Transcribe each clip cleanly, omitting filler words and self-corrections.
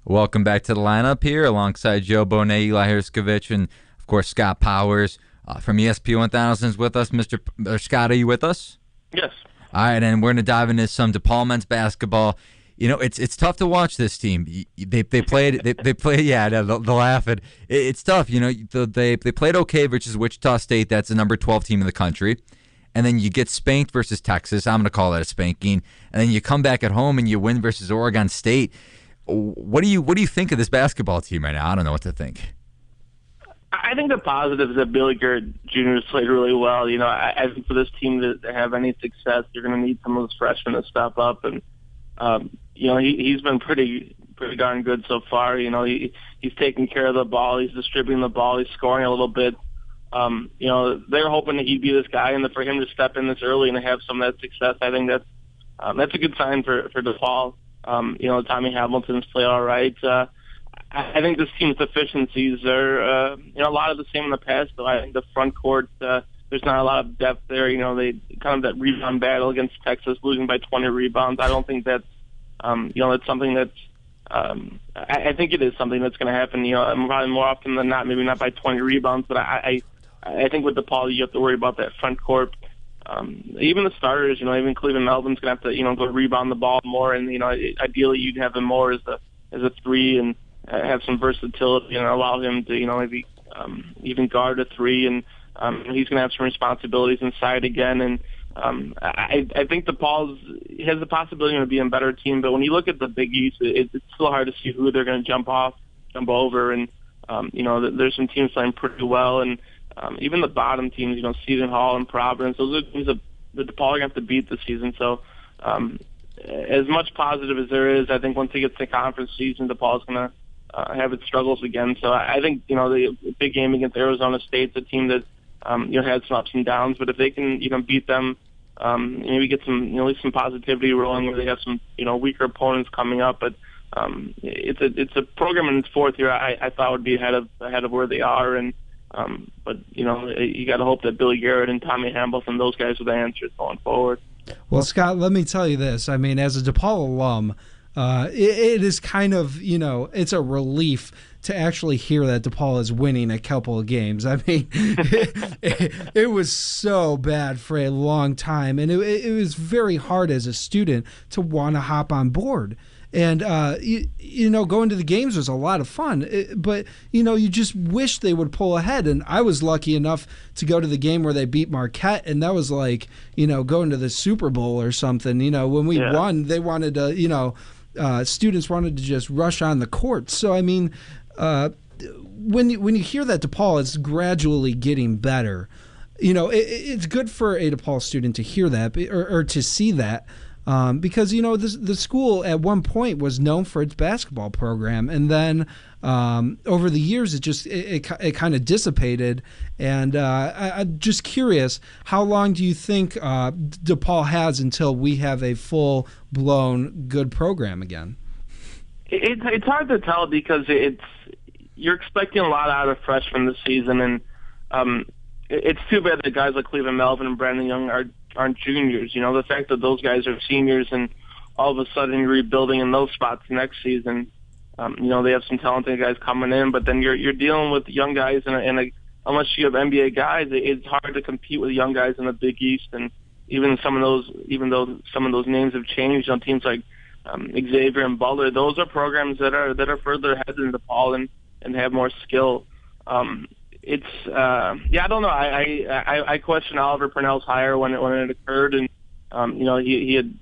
Welcome back to the lineup here alongside Joe Baugnet, Eli Herskovich, and, of course, Scott Powers from ESP 1000 is with us. Scott, are you with us? Yes. All right, and we're going to dive into some DePaul men's basketball. You know, it's tough to watch this team. They played yeah, the laughing. It's tough. You know, they played okay versus Wichita State. That's the number 12 team in the country. And then you get spanked versus Texas. I'm going to call that a spanking. And then you come back at home and you win versus Oregon State. What do you think of this basketball team right now? I don't know what to think. I think the positive is that Billy Garrett Jr. has played really well. You know, I think for this team to have any success, you're going to need some of those freshmen to step up. And, you know, he's been pretty darn good so far. You know, he's taking care of the ball. He's distributing the ball. He's scoring a little bit. You know, they're hoping that he'd be this guy, and for him to step in this early and to have some of that success, I think that's a good sign for DePaul. You know, Tommy Hamilton's played all right. I think this team's deficiencies are, you know, a lot of the same in the past, though. I think the front court, there's not a lot of depth there. You know, they kind of that rebound battle against Texas, losing by 20 rebounds. I don't think that's, you know, it's something that's, I think it is something that's going to happen, you know, probably more often than not, maybe not by 20 rebounds, but I think with DePaul, you have to worry about that front court. Even the starters, you know, even Cleveland Melvin's going to have to, you know, go rebound the ball more, and, you know, ideally you'd have him more as a three and have some versatility and allow him to, you know, maybe even guard a three, and he's going to have some responsibilities inside again. And I think DePaul has the possibility of being a better team, but when you look at the Big East, it's still hard to see who they're going to jump over, and you know, there's some teams playing pretty well, and even the bottom teams, you know, Seton Hall and Providence, those are teams that DePaul are going to have to beat this season. So as much positive as there is, I think once it gets to conference season, DePaul's going to have its struggles again. So I think, you know, the big game against Arizona State's a team that, you know, had some ups and downs, but if they can, you know, beat them, maybe get some, you know, at least some positivity rolling where they have some, you know, weaker opponents coming up. But it's a program in its fourth year I thought would be ahead of where they are. And but, you know, you got to hope that Billy Garrett and Tommy Hamilton, those guys, are the answers going forward. Well, Scott, let me tell you this. I mean, as a DePaul alum, it is kind of, you know, it's a relief to actually hear that DePaul is winning a couple of games. I mean, it was so bad for a long time, and it was very hard as a student to want to hop on board. And, you know, going to the games was a lot of fun, but, you know, you just wish they would pull ahead. And I was lucky enough to go to the game where they beat Marquette, and that was like, you know, going to the Super Bowl or something. You know, when we won, they wanted to, you know, students wanted to just rush on the court. So, I mean, when you hear that DePaul is gradually getting better, you know, it's good for a DePaul student to hear that or to see that. Because, you know, the school at one point was known for its basketball program, and then over the years it kind of dissipated. And I'm just curious, how long do you think DePaul has until we have a full-blown good program again? It's hard to tell because you're expecting a lot out of freshmen this season, and it's too bad that guys like Cleveland Melvin and Brandon Young aren't juniors. You know, the fact that those guys are seniors and all of a sudden you're rebuilding in those spots next season, you know, they have some talented guys coming in, but then you're dealing with young guys, and unless you have NBA guys, it's hard to compete with young guys in the Big East. And even though some of those names have changed on teams like Xavier and Butler, those are programs that are further ahead than DePaul and have more skill. I don't know. I question Oliver Purnell's hire when it occurred, and you know, he had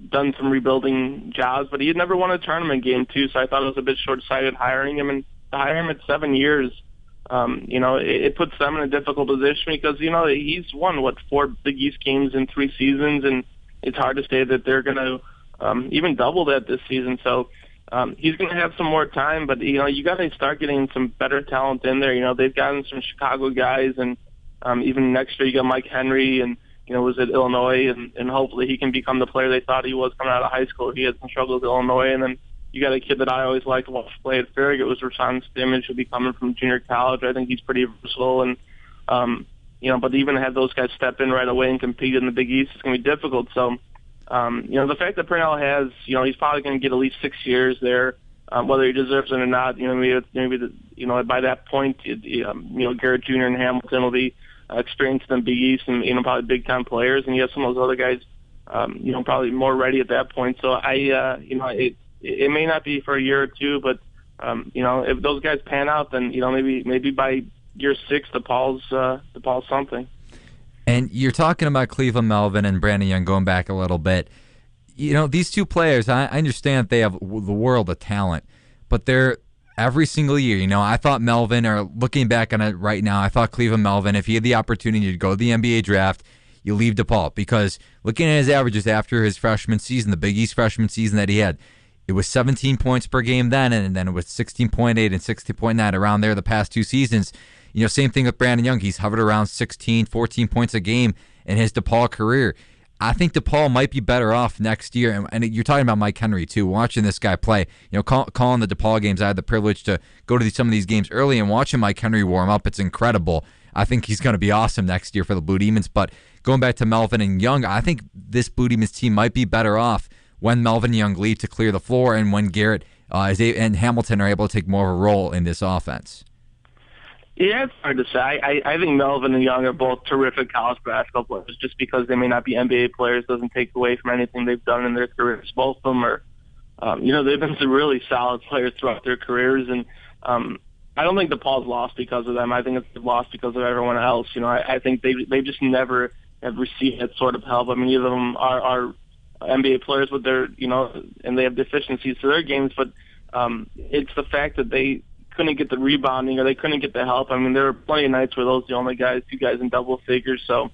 done some rebuilding jobs, but he had never won a tournament game too. So I thought it was a bit short-sighted hiring him, and to hire him at 7 years, you know, it puts them in a difficult position because, you know, he's won 4 Big East games in 3 seasons, and it's hard to say that they're going to even double that this season. So. He's going to have some more time, but, you know, you got to start getting some better talent in there. You know, they've gotten some Chicago guys, and even next year you got Mike Henry, and, you know, was at Illinois, and hopefully he can become the player they thought he was coming out of high school. He had some struggles at Illinois, and then you got a kid that I always liked to watch play at Farragut. It was Rashawn Stimmage, who'll be coming from junior college. I think he's pretty versatile, and, you know, but even to have those guys step in right away and compete in the Big East, it's going to be difficult. So, you know, the fact that Purnell has, you know, he's probably going to get at least 6 years there. whether he deserves it or not. By that point, Garrett Jr. and Hamilton will be experienced in Big East and probably big time players, and you have some of those other guys, probably more ready at that point. So it may not be for a year or two, but if those guys pan out, then maybe by year 6, DePaul's something. And you're talking about Cleveland Melvin and Brandon Young going back a little bit. These two players, I understand that they have the world of talent, but they're every single year. I thought Melvin, or looking back on it right now, I thought Cleveland Melvin, if he had the opportunity to go to the NBA draft, you leave DePaul, because looking at his averages after his freshman season, the Big East freshman season that he had, it was 17 points per game then, and then it was 16.8 and 16.9 around there the past 2 seasons. Same thing with Brandon Young. He's hovered around 16, 14 points a game in his DePaul career. I think DePaul might be better off next year. And you're talking about Mike Henry, too. Watching this guy play, calling the DePaul games, I had the privilege to go to some of these games early, and watching Mike Henry warm up, it's incredible. I think he's going to be awesome next year for the Blue Demons. But going back to Melvin and Young, I think this Blue Demons team might be better off when Melvin and Young leave to clear the floor, and when Garrett and Hamilton are able to take more of a role in this offense. Yeah, it's hard to say. I think Melvin and Young are both terrific college basketball players. Just because they may not be NBA players doesn't take away from anything they've done in their careers. Both of them are, they've been some really solid players throughout their careers. And I don't think DePaul's lost because of them. I think it's lost because of everyone else. I think they just never have received that sort of help. I mean, either of them are NBA players, but they're, and they have deficiencies to their games. But it's the fact that they couldn't get the rebounding, or they couldn't get the help. I mean, there were plenty of nights where those are the only guys, 2 guys in double figures. So,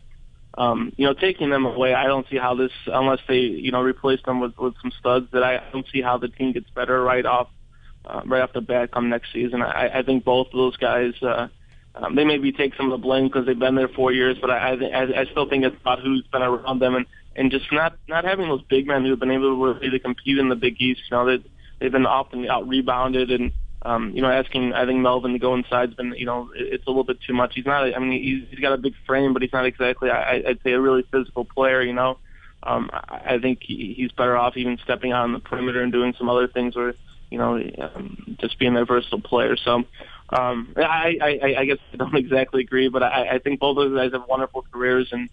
taking them away, I don't see how this, unless they, replace them with some studs, that I don't see how the team gets better right off the bat come next season. I think both of those guys, they maybe take some of the blame because they've been there 4 years, but I still think it's about who's been around them, and just not having those big men who've been able to really compete in the Big East. They've been often out rebounded, and asking, I think, Melvin to go inside has been, it's a little bit too much. He's not, he's got a big frame, but he's not exactly, I'd say, a really physical player, I think he's better off even stepping out on the perimeter and doing some other things, or, just being a versatile player. So, I guess I don't exactly agree, but I think both of those guys have wonderful careers, and,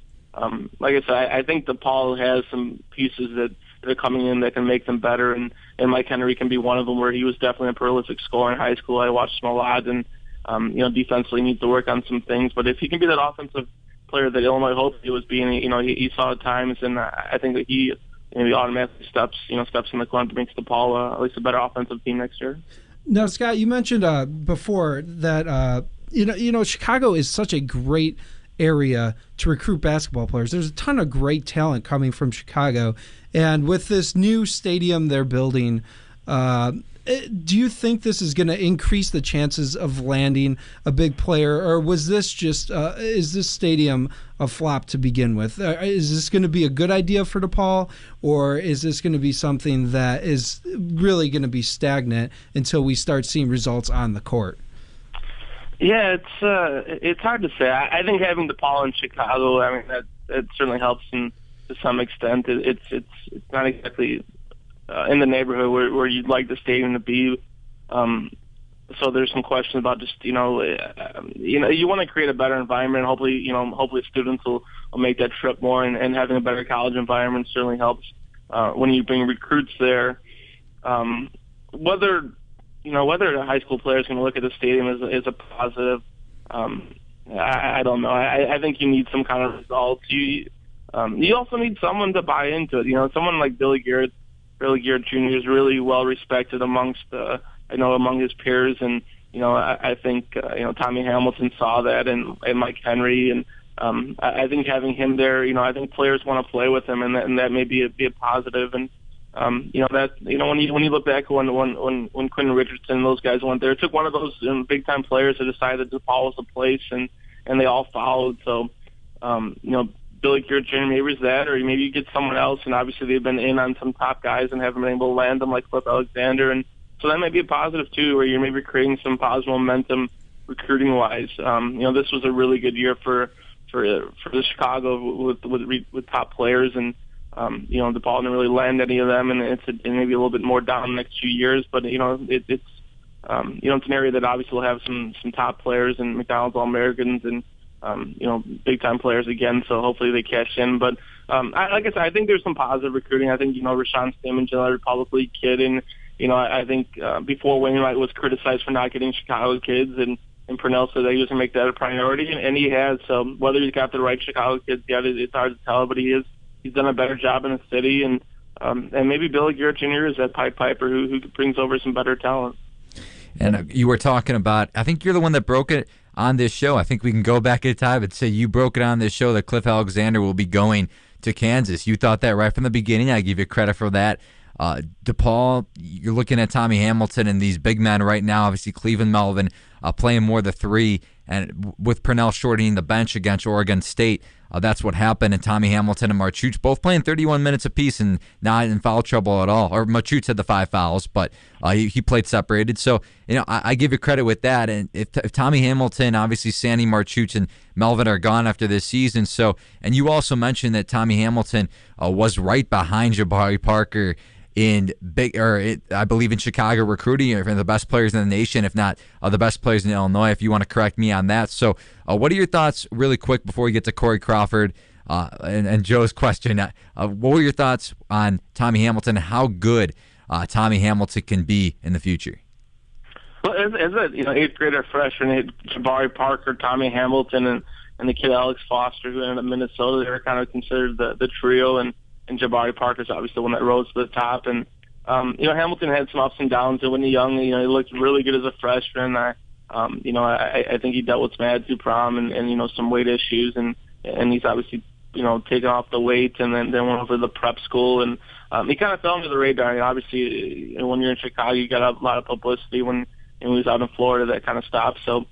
like I said, I think DePaul has some pieces that are coming in that can make them better, and Mike Henry can be one of them, where he was definitely a prolific scorer in high school. I watched him a lot, and defensively needs to work on some things. But if he can be that offensive player that Illinois hoped he was being, he saw at times, and I think that he automatically steps in the corner to make DePaul at least a better offensive team next year. Now, Scott, you mentioned before that Chicago is such a great area to recruit basketball players. There's a ton of great talent coming from Chicago, and with this new stadium they're building, do you think this is going to increase the chances of landing a big player, or was this just is this stadium a flop to begin with? Is this going to be a good idea for DePaul, or is this going to be something that is really going to be stagnant until we start seeing results on the court? Yeah, it's hard to say. I think having DePaul in Chicago, that certainly helps to some extent. It's not exactly in the neighborhood where you'd like the stadium to be. So there's some questions about just you want to create a better environment. Hopefully students will make that trip more, and having a better college environment certainly helps when you bring recruits there. Whether the high school players can look at the stadium as a positive, I don't know. I think you need some kind of results. You also need someone to buy into it. Someone like Billy Garrett Jr. is really well respected among his peers, and I think Tommy Hamilton saw that, and Mike Henry, and I think having him there, I think players want to play with him, and that may be a positive. And when you look back when Quentin Richardson and those guys went there, it took one of those big time players to decide that DePaul was the place, and they all followed. So Billy Garrett Jr. maybe is that, or maybe you get someone else, and obviously they've been in on some top guys and haven't been able to land them, like Flip Alexander, and so that might be a positive too, where you're maybe creating some positive momentum recruiting wise. This was a really good year for the Chicago with top players, and DePaul didn't really land any of them, and it's maybe a little bit more down the next few years. But it's it's an area that obviously will have some top players and McDonald's All-Americans and big time players again. So hopefully they cash in. But like I said, I think there's some positive recruiting. I think Rashawn Stammen, another Republic League kid, and I think before Wainwright was criticized for not getting Chicago kids, and Purnell said that he was going to make that a priority, and he has. So whether he's got the right Chicago kids yet, it's hard to tell. But he's done a better job in the city, and maybe Billy Garrett Jr. is that Pied Piper who brings over some better talent. And you were talking about, I think you're the one that broke it on this show. I think we can go back in time and say you broke it on this show that Cliff Alexander will be going to Kansas. You thought that right from the beginning. I give you credit for that. DePaul, you're looking at Tommy Hamilton and these big men right now. Obviously, Cleveland Melvin playing more the three, and with Purnell shortening the bench against Oregon State, that's what happened. And Tommy Hamilton and Marchuch both playing 31 minutes apiece and not in foul trouble at all. Or Marchuch had the 5 fouls, but he played separated. So I give you credit with that. And if Tommy Hamilton, obviously Sandy Marchuch and Melvin are gone after this season. So, and you also mentioned that Tommy Hamilton was right behind Jabari Parker I believe in Chicago recruiting, or the best players in the nation, if not the best players in Illinois, if you want to correct me on that. So what are your thoughts really quick before we get to Corey Crawford and Joe's question? What were your thoughts on Tommy Hamilton and how good Tommy Hamilton can be in the future? Well, as a 8th grader freshman, Jabari Parker, Tommy Hamilton, and the kid Alex Foster, who ended up in Minnesota, they were kind of considered the trio, and Jabari Parker's obviously the one that rose to the top. And, Hamilton had some ups and downs. And when he was young, he looked really good as a freshman. I think he dealt with some attitude problem and some weight issues. And he's obviously, taken off the weight and then went over to the prep school. And he kind of fell under the radar. And obviously, when you're in Chicago, you got a lot of publicity. When he was out in Florida, that kind of stopped. So,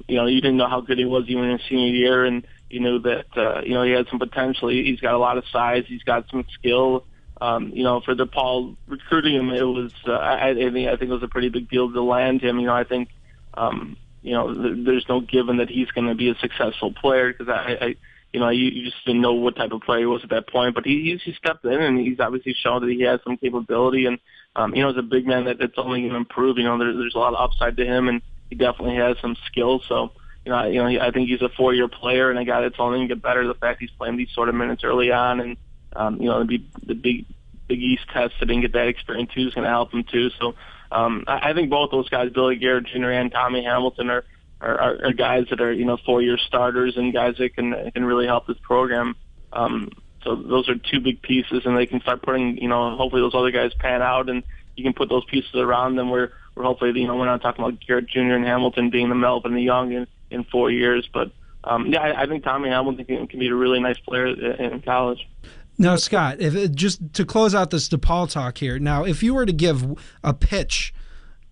you didn't know how good he was even in his senior year. And you knew that, he had some potential. He's got a lot of size. He's got some skill. For DePaul recruiting him, it was, I think it was a pretty big deal to land him. I think, there's no given that he's going to be a successful player because you just didn't know what type of player he was at that point. But he stepped in, and he's obviously shown that he has some capability. And, as a big man, that's only going to improve. There's a lot of upside to him, and he definitely has some skills. So, I think he's a 4-year player and a guy that's only going to get better. The fact he's playing these sort of minutes early on, and the Big East test, so didn't get that experience too, is going to help him too. So I think both those guys, Billy Garrett Jr. and Tommy Hamilton, are guys that are 4-year starters and guys that can really help this program. So those are 2 big pieces, and they can start putting hopefully those other guys pan out, and you can put those pieces around them where hopefully we're not talking about Garrett Jr. and Hamilton being the Melvin and the Young in 4 years, but I think Tommy Hamilton can be a really nice player in college. Now, Scott, just to close out this DePaul talk here, now if you were to give a pitch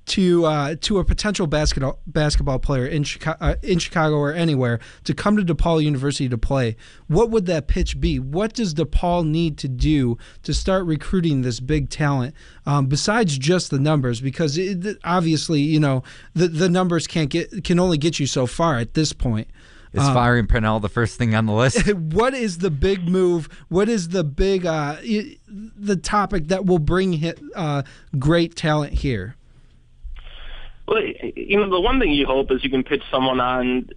to a potential basketball player in Chicago or anywhere to come to DePaul University to play, what would that pitch be? What does DePaul need to do to start recruiting this big talent besides just the numbers? Because obviously, the numbers can only get you so far at this point. Is firing Purnell the first thing on the list? What is the big move? What is the big the topic that will bring great talent here? Well, the one thing you hope is you can pitch someone on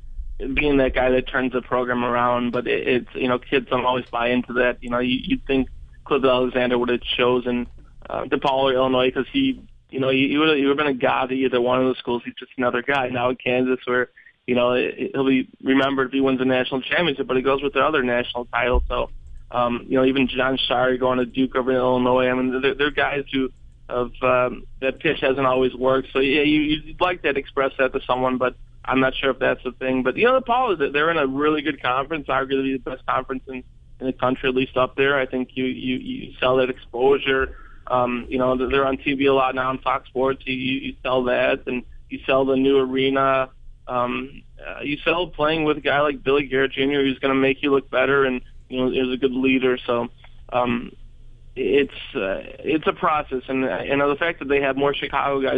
being that guy that turns the program around. But it's kids don't always buy into that. You'd think Cliff Alexander would have chosen DePaul or Illinois because he would have been a god at either one of those schools. He's just another guy. Now in Kansas, where he'll be remembered if he wins a national championship, but he goes with the other national title. So, even John Shire going to Duke over in Illinois. I mean, they're guys who that pitch hasn't always worked. So yeah, you'd like to express that to someone, but I'm not sure if that's the thing. But DePaul they're in a really good conference, arguably the best conference in the country, at least up there. I think you sell that exposure. They're on TV a lot now on Fox Sports. You sell that, and you sell the new arena. You sell playing with a guy like Billy Garrett Jr., who's going to make you look better, and is a good leader. So it's a process, and the fact that they have more Chicago guys